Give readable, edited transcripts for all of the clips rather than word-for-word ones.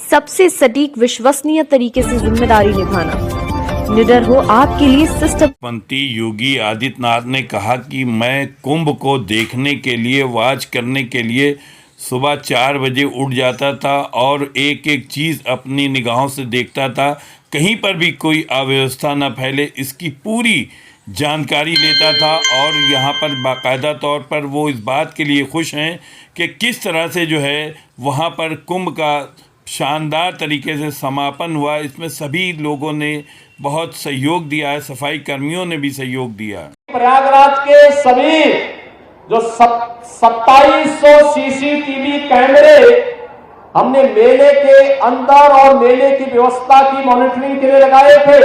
सबसे सटीक विश्वसनीय तरीके से जिम्मेदारी निभाना। निडर हो आपके लिए सिस्टम। मुख्यमंत्री योगी आदित्यनाथ ने कहा कि मैं कुंभ को देखने के लिए, वॉच करने के लिए सुबह 4 बजे उठ जाता था और एक एक चीज़ अपनी निगाहों से देखता था, कहीं पर भी कोई अव्यवस्था न फैले, इसकी पूरी जानकारी लेता था। और यहाँ पर बाकायदा तौर पर वो इस बात के लिए खुश हैं कि किस तरह से जो है वहाँ पर कुंभ का शानदार तरीके से समापन हुआ। इसमें सभी लोगों ने बहुत सहयोग दिया है, सफाई कर्मियों ने भी सहयोग दिया। प्रयागराज के सभी जो 2700 सीसीटीवी कैमरे हमने मेले के अंदर और मेले की व्यवस्था की मॉनिटरिंग के लिए लगाए थे।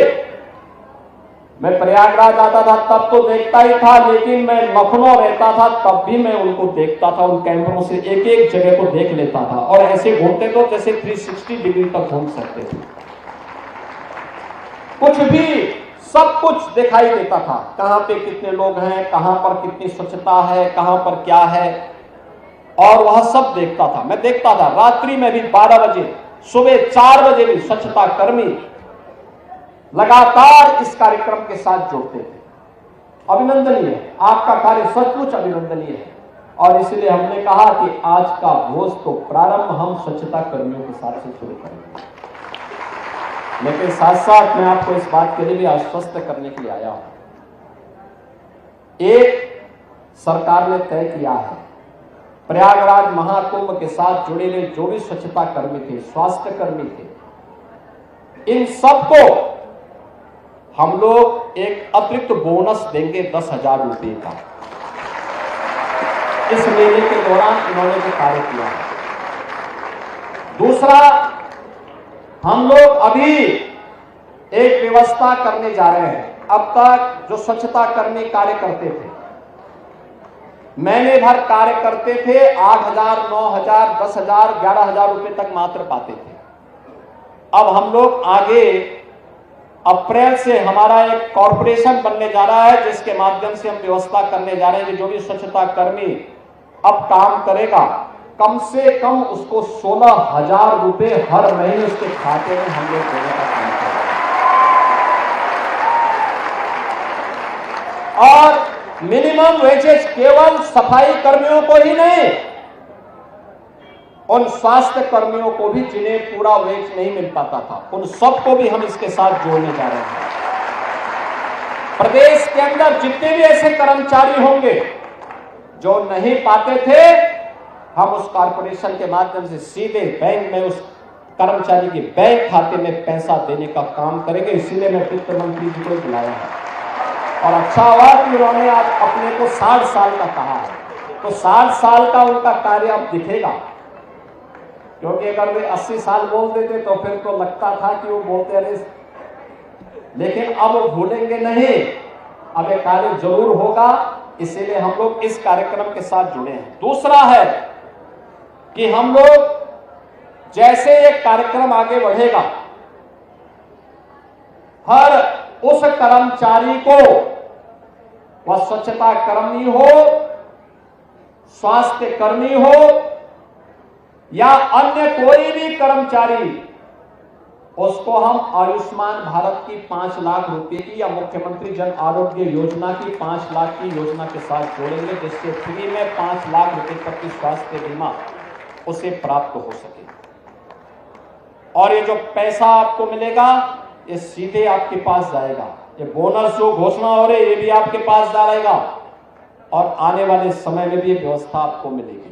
मैं प्रयागराज आता था तब तो देखता ही था, लेकिन मैं लखनऊ रहता था तब भी मैं उनको देखता था, उन कैमरों से एक एक जगह को देख लेता था और ऐसे घूमते तो जैसे 360 डिग्री तक घूम सकते थे। कुछ भी सब कुछ दिखाई देता था, कहां पे कितने लोग हैं, कहां पर कितनी स्वच्छता है, कहां पर क्या है, और वह सब देखता था। मैं देखता था रात्रि में भी 12 बजे, सुबह 4 बजे भी स्वच्छता कर्मी लगातार इस कार्यक्रम के साथ जुड़ते थे। अभिनंदनीय है, आपका कार्य सचमुच अभिनंदनीय है। और इसलिए हमने कहा कि आज का भोज तो प्रारंभ हम स्वच्छता कर्मियों के साथ से शुरू करेंगे। लेकिन साथ साथ मैं आपको इस बात के लिए भी आश्वस्त करने के लिए आया हूं। एक सरकार ने तय किया है, प्रयागराज महाकुंभ के साथ जुड़े हुए जो भी स्वच्छता कर्मी थे, स्वास्थ्य कर्मी थे, इन सबको हम लोग एक अतिरिक्त बोनस देंगे 10,000 रुपए का। इस मेले के दौरान इन्होंने जो कार्य किया है। दूसरा, हम लोग अभी एक व्यवस्था करने जा रहे हैं। अब तक जो स्वच्छता कर्मी कार्य करते थे, महीने भर कार्य करते थे, 8,000, 9,000, 10,000, 11,000 रुपए तक मात्र पाते थे। अब हम लोग आगे अप्रैल से हमारा एक कॉर्पोरेशन बनने जा रहा है, जिसके माध्यम से हम व्यवस्था करने जा रहे हैं कि जो भी स्वच्छता कर्मी अब काम करेगा, कम से कम उसको 16,000 रुपए हर महीने उसके खाते में हम लोग देने का काम करेंगे। और मिनिमम वेजेस केवल सफाई कर्मियों को ही नहीं, उन स्वास्थ्य कर्मियों को भी जिन्हें पूरा वेज नहीं मिल पाता था, उन सबको भी हम इसके साथ जोड़ने जा रहे हैं। प्रदेश के अंदर जितने भी ऐसे कर्मचारी होंगे जो नहीं पाते थे, हम उस कॉर्पोरेशन के माध्यम से सीधे बैंक में उस कर्मचारी के बैंक खाते में पैसा देने का काम करेंगे। इसीलिए मैं वित्त मंत्री जी को बुलाया है। और अच्छा हुआ कि उन्होंने आज अपने को 60 साल का कहा है, तो 60 साल का उनका कार्य अब दिखेगा। क्योंकि अगर वे 80 साल बोल देते तो फिर तो लगता था कि वो बोलते रहे, लेकिन अब वो भूलेंगे नहीं, अब एक कार्य जरूर होगा। इसीलिए हम लोग इस कार्यक्रम के साथ जुड़े हैं। दूसरा है कि हम लोग जैसे एक कार्यक्रम आगे बढ़ेगा, हर उस कर्मचारी को, वह स्वच्छता कर्मी हो, स्वास्थ्य कर्मी हो या अन्य कोई भी कर्मचारी, उसको हम आयुष्मान भारत की 5 लाख रुपए की या मुख्यमंत्री जन आरोग्य योजना की 5 लाख की योजना के साथ जोड़ेंगे, जिससे फ्री में 5 लाख रुपए तक की स्वास्थ्य बीमा उसे प्राप्त हो सके। और ये जो पैसा आपको मिलेगा, ये सीधे आपके पास जाएगा। ये बोनस जो घोषणा हो रही है, ये भी आपके पास जाएगा और आने वाले समय में भी ये व्यवस्था आपको मिलेगी।